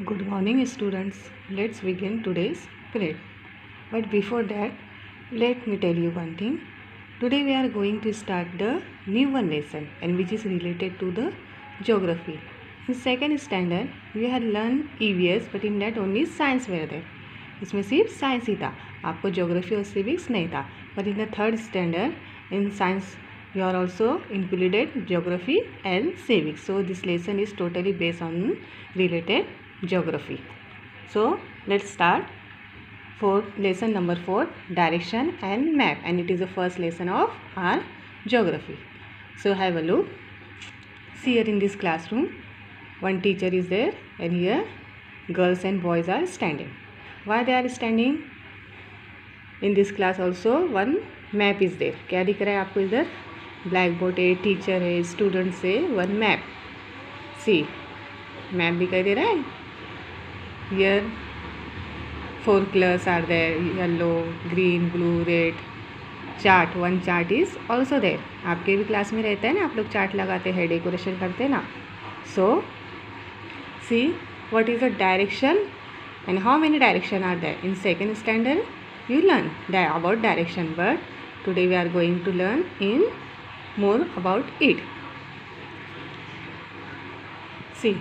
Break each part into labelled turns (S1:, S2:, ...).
S1: Good morning, students. Let's begin today's period. But before that, let me tell you one thing. Today we are going to start the new one lesson and which is related to the geography. In second standard, we had learned EVS but in that only science were there. इसमें सिर्फ science ही था, आपको geography और civics नहीं था. But in the third standard in science you are also included geography and civics. So this lesson is totally based on related geography. So let's start for lesson number 4, direction and map, and it is the first lesson of our geography. So have a look. See here in this classroom, one teacher is there and here girls and boys are standing. Why they are standing? In this class also one map is there. क्या दिख रहा है आपको इधर? Black board है, teacher है, students है, one map. सी map दिखाई दे रहा है. Here 4 colors are there, yellow, green, blue, red. Chart, one chart is also there. आपके भी क्लास में रहता है ना, आप लोग चार्ट लगाते हैं, डेकोरेशन करते हैं ना. So see what is the direction and how many direction are there. In second standard you learn about direction, but today we are going to learn in more about it. See,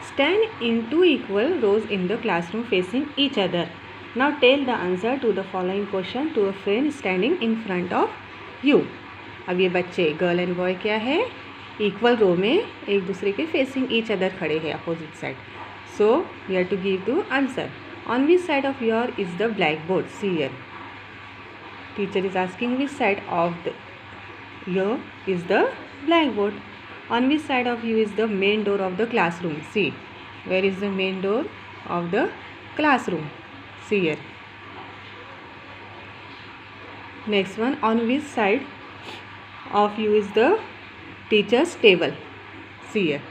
S1: stand in 2 equal rows in the classroom facing each other. Now tell the answer to the following question to a friend standing in front of you. अब ये बच्चे girl and boy क्या है, equal रो में एक दूसरे के facing each other खड़े हैं opposite side. So you have to give the answer. On which side of your is the black board? See here teacher is asking which side of the your is the black board. On which side of you is the main door of the classroom? See, where is the main door of the classroom? See here. Next one, on which side of you is the teacher's table? See here,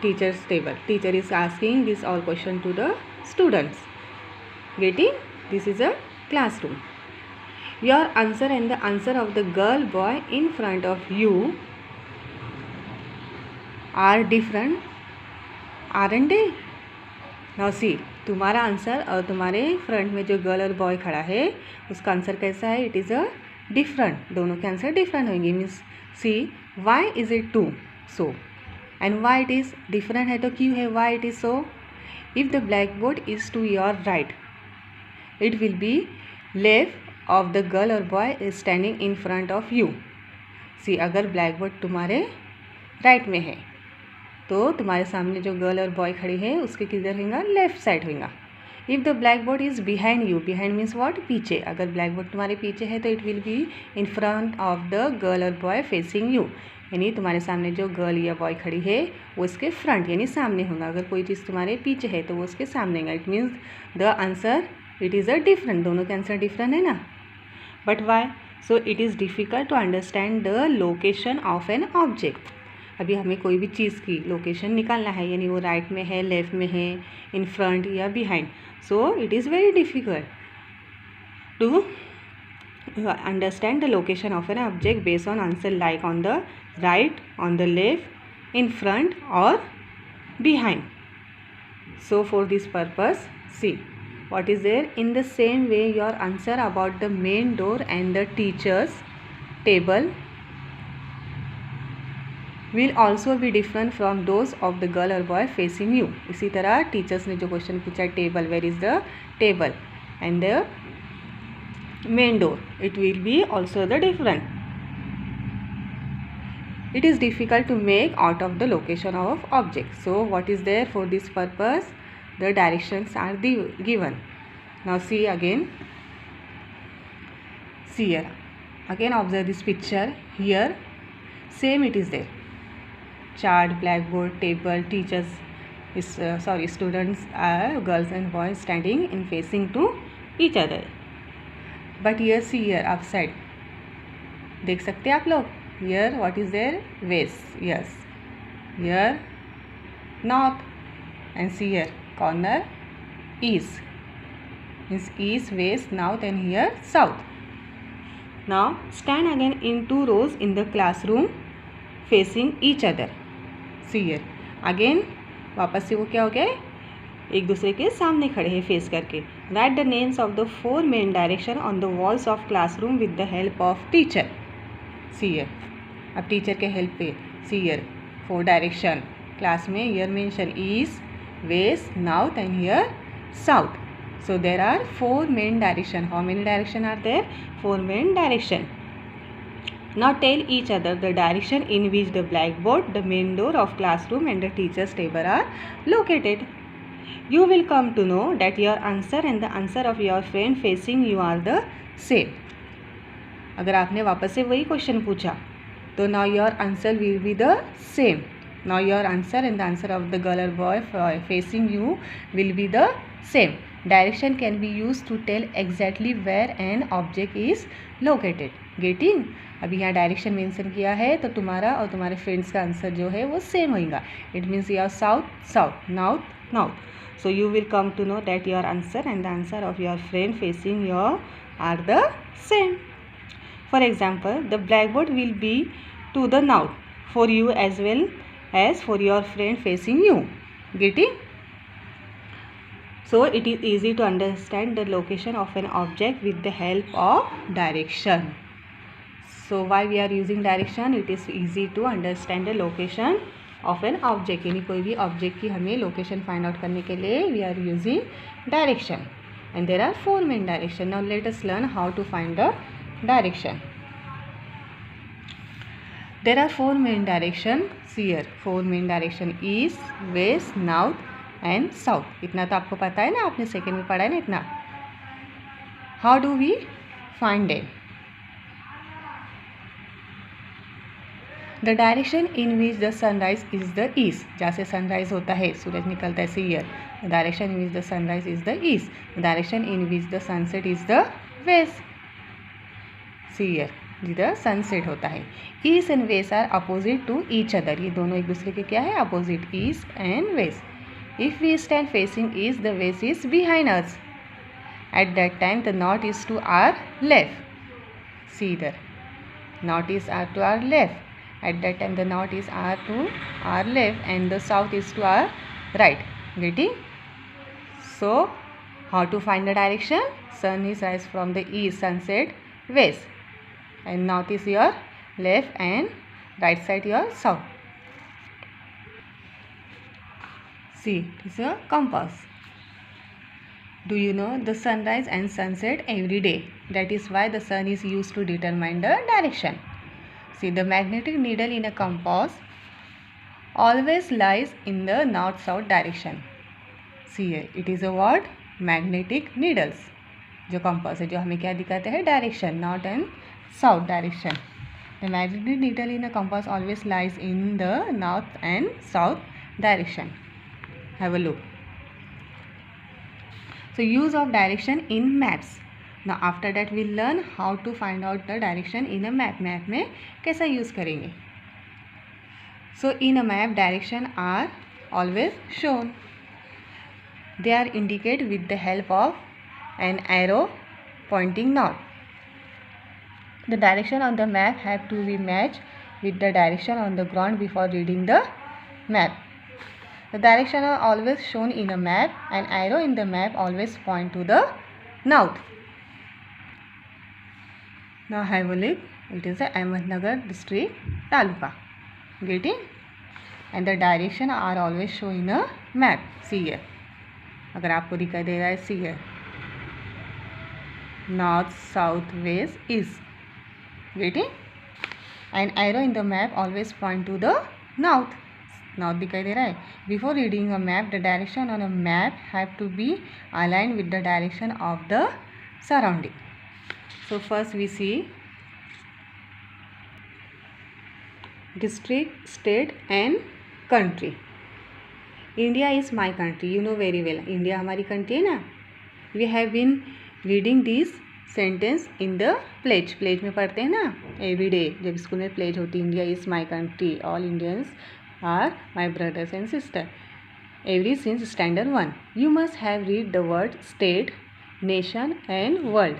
S1: teacher's table. Teacher is asking this all question to the students. Getting? This is a classroom. Your answer and the answer of the girl boy in front of you are different, aren't they? Now see, तुम्हारा answer और तुम्हारे front में जो girl और boy खड़ा है उसका answer कैसा है? It is a different. दोनों के आंसर डिफरेंट होंगे. Means see why is it to so and why it is different है तो क्यों है why it is so? If the black board is to your right it will be left of the girl और boy is standing in front of you. See अगर black board तुम्हारे right में है तो तुम्हारे सामने जो गर्ल और बॉय खड़ी है उसके किधर होगा? लेफ्ट साइड होगा. If the black board is behind you, behind means what? पीछे. अगर ब्लैक बोर्ड तुम्हारे पीछे है तो it will be in front of the girl और बॉय फेसिंग यू. यानी तुम्हारे सामने जो गर्ल या बॉय खड़ी है वो इसके फ्रंट यानी सामने होगा. अगर कोई चीज़ तुम्हारे पीछे है तो वो उसके सामने होगा. It means the answer it is a different. दोनों के आंसर डिफरेंट है ना. But why? So it is difficult to understand the location of an object. अभी हमें कोई भी चीज़ की लोकेशन निकालना है, यानी वो राइट में है, लेफ्ट में है, इन फ्रंट या behind. So it is very difficult to understand the location of an object based on answer like on the right, on the left, in front और behind. So for this purpose see what is there. In the same way your answer about the main door and the teacher's table will also be different from those of the girl or boy facing you. इसी तरह teachers ने जो question पूछा table, where is the table and the main door, it will be also the different. It is difficult to make out of the location of object. So what is there for this purpose? The directions are given. Now see again. See here. Again observe this picture. Here same it is there. Chart, blackboard, table, teachers students are girls and boys standing and facing to each other. But here see here upside. देख सकते हैं आप लोग. Here what is there? West. Yes. Here north. And see here corner east, means east, west, north and here south. Now stand again in 2 rows in the classroom facing each other. See here again वापस से वो क्या हो गया? एक दूसरे के सामने खड़े हैं फेस करके. Write the names of the 4 main direction on the walls of classroom with the help of teacher. See here, अब टीचर के हेल्प पे. सी हियर 4 डायरेक्शन क्लास में. Here mention east, west, north and here south. So there are 4 main direction. How many direction are there? 4 main direction. Now tell each other the direction in which the blackboard, the main door of classroom and the teacher's table are located. You will come to know that your answer and the answer of your friend facing you are the same. अगर आपने वापस से वही question पूछा तो now your answer will be the same. Now your answer and the answer of the girl or boy facing you will be the same. Direction can be used to tell exactly where an object is located. Getting? अभी यहाँ direction mention किया है तो तुम्हारा और तुम्हारे friends का answer जो है वो सेम होगा. It means your south south, north north. So you will come to know that your answer and the answer of your friend facing you are the same. For example, the blackboard will be to the north for you as well as for your friend facing you. Getting? So it is easy to understand the location of an object with the help of direction. So why we are using direction? It is easy to understand the location of an object. यानी कोई भी object की हमें location find out करने के लिए we are using direction. And there are 4 main direction. Now let us learn how to find the direction. There are 4 main direction. See here, 4 main direction: east, west, north and south. इतना तो आपको पता है ना, आपने second में पढ़ा है ना इतना. How do we find them? The direction in which the sunrise is the east. जहाँ से सनराइज होता है, सूरज निकलता है. See here, the direction in which the sunrise is the east. The direction in which the sunset is the west. See here, जिधर sunset होता है. East and west are opposite to each other. ये दोनों एक दूसरे के क्या है? Opposite. East and waste. If we stand facing east, the west is behind us. At that time, the north is to our left. See there, north is to our left. At that time, the north is to our left and the south is to our right. Getting? So, how to find the direction? Sun is rise from the east, sunset west, and north is your left and right side your south. See, it is a compass. Do you know the sunrise and sunset every day? That is why the sun is used to determine the direction. See, the magnetic needle in a compass always lies in the north-south direction. See here, it is a what? Magnetic needles. जो compass है, जो हमें क्या दिखाते हैं? Direction, north and south direction. The magnetic needle in a compass always lies in the north and south direction. Have a look. So use of direction in maps. Now after that we'll learn how to find out the direction in a map. Map में कैसा use करेंगे? So in a map, direction are always shown. They are indicated with the help of an arrow pointing north. The direction on the map have to be matched with the direction on the ground before reading the map. The direction are always shown in a map. An arrow in the map always point to the north. Now have a look. It is the Ahmednagar district taluka. Getting? And the direction are always shown in a map. See here. अगर आपको दिखाई दे रहा है, see here. North, south, west, east. Getting? An arrow in the map always point to the north. North दिखाई दे रहा है. Before reading a map, the direction on a map have to be aligned with the direction of the surrounding. So first we see district, state and country. India is my country. You know very well, India हमारी country है ना. We have been reading this sentence in the pledge. Pledge में पढ़ते हैं ना every day, जब school में pledge होती है. India is my country, all Indians are my brothers and sisters. Every since standard 1. You must have read the word state, nation and world.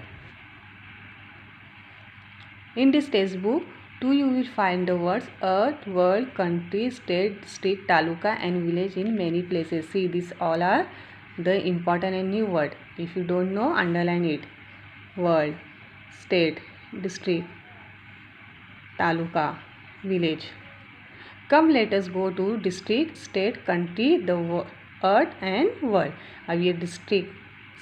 S1: In this textbook, too you will find the words earth, world, country, state, district, taluka and village in many places. See, these all are the important and new word. If you don't know, underline it. World, state, district, taluka, village. Come, let us go to district, state, country, the earth and world. अब ये district,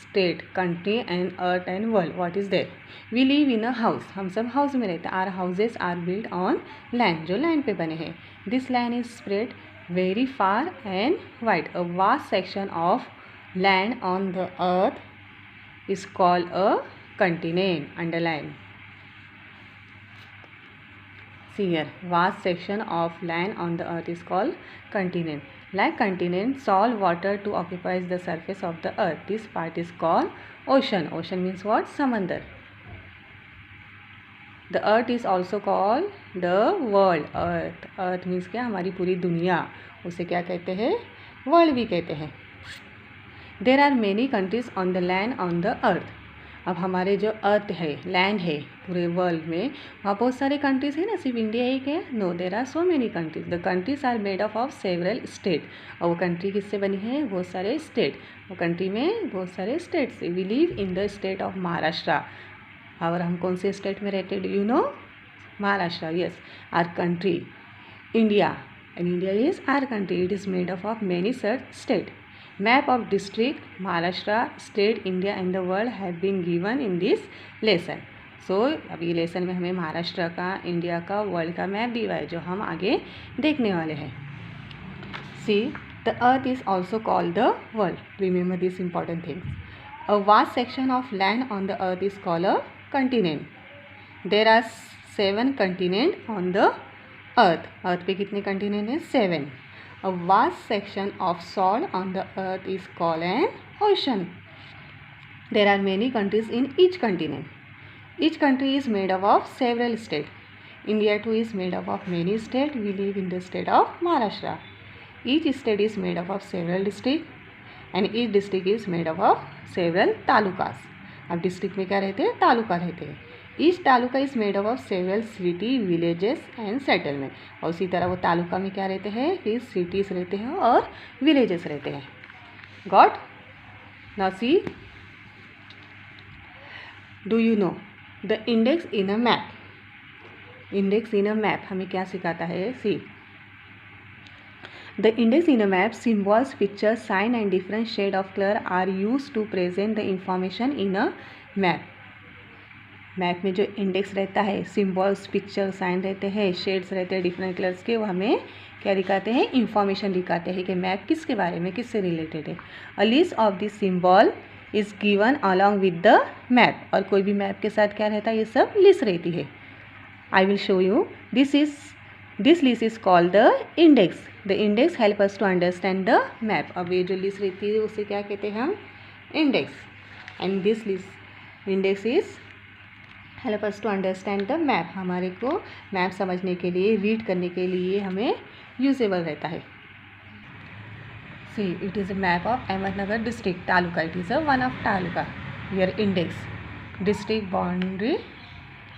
S1: state, country and earth and world. What is there? We live in a house. हम सब house में रहते हैं. Our houses are built on land. जो land पे बने हैं. This land is spread very far and wide. A vast section of land on the earth is called a continent. Underline. See here, vast section of land on the earth is called continent. Like continent, salt water to occupies the surface of the earth. This part is called ocean. Ocean means what? Samandar. The earth is also called the world. Earth. Earth means क्या? हमारी पूरी दुनिया. उसे क्या कहते हैं? World भी कहते हैं. There are many countries on the land on the earth. अब हमारे जो अर्थ है, लैंड है पूरे वर्ल्ड में, वहाँ बहुत सारे कंट्रीज़ हैं ना, सिर्फ इंडिया एक है? No, there are so many countries. The countries are made of several state. और वो कंट्री किससे बनी है? बहुत सारे स्टेट. वो कंट्री में बहुत सारे states. We live in the state of Maharashtra. और हम कौन से स्टेट में रहते हैं? Do you know? Maharashtra. Yes. Our country India, and India is our country. It is made of many such state. Map of district, Maharashtra, state, India and the world have been given in this lesson. So अब ये lesson में हमें महाराष्ट्र का, India का, world का map दिया है जो हम आगे देखने वाले हैं. See, the earth is also called the world. Remember these important things. A vast section of land on the earth is called a continent. There are 7 continents on the earth. Earth पे कितने continent हैं? 7. A vast section of salt on the earth is called an ocean. There are many countries in each continent. Each country is made up of several states. India too is made up of many states. We live in the state of Maharashtra. Each state is made up of several districts, and each district is made up of several talukas. अब district में क्या रहते हैं? तालुका रहते हैं. Each taluka is made up of several city, villages and settlement. और उसी तरह वो तालुका में क्या रहते हैं? फिर cities रहते हैं और villages रहते हैं. Got? Now see. Do you know the index in a map? Index in a map हमें क्या सिखाता है? See. The index in a map, symbols, pictures, sign and different shade of color are used to present the information in a map. Map में जो index रहता है, symbols, picture, sign रहते हैं, शेड्स रहते हैं डिफरेंट कलर्स के, वो हमें क्या दिखाते हैं? इंफॉर्मेशन दिखाते हैं कि मैप किसके बारे में, किससे रिलेटेड है. A list of this symbol is given along with the map. और कोई भी मैप के साथ क्या रहता है? ये सब लिस्ट रहती है. I will show you. This list is called the index. The index help us to understand the map. अब ये जो लिस्ट रहती है उसे क्या कहते हैं हम? Index. And this list index is help us to understand the map. हमारे को मैप समझने के लिए, रीड करने के लिए हमें यूजेबल रहता है. See, it is a map of Ahmednagar district taluka. It is a one of taluka. Your index, district boundary,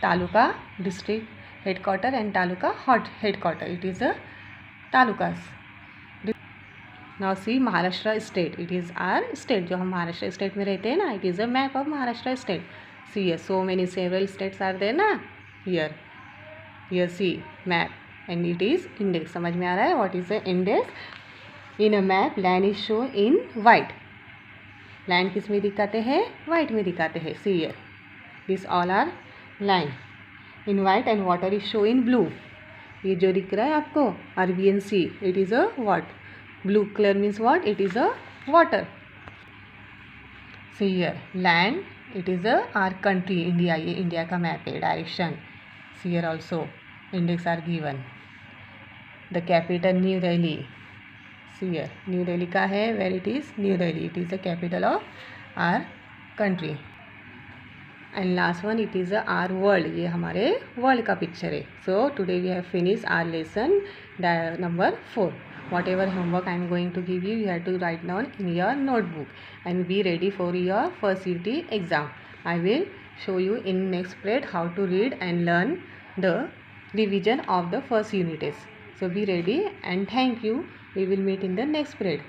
S1: taluka, district headquarter and taluka hot headquarter. It is a talukas. Now see Maharashtra state. It is our state. जो हम Maharashtra state में रहते हैं ना, it is a map of Maharashtra state. See here, so many several states are there ना. Here see map and it is index. समझ में आ रहा है? What is the index? In a map, land is shown in white. Land किस में दिखाते हैं? White में दिखाते हैं. See here, this all are land in white and water is shown in blue. ये जो दिख रहा है आपको Arabian Sea, it is a what? Blue color means what? It is a water. See here, land. It is our country India. ये India का map है. Direction. See here also index are given. The capital New Delhi. See here, New Delhi का है. Where it is? New Delhi. It is the capital of our country. And last one, it is our world. ये हमारे world का picture है. So today we have finished our lesson number 4. Whatever homework I am going to give you, you have to write down in your notebook and be ready for your first UT exam. I will show you in next period how to read and learn the revision of the first unit test. So be ready and thank you. We will meet in the next period.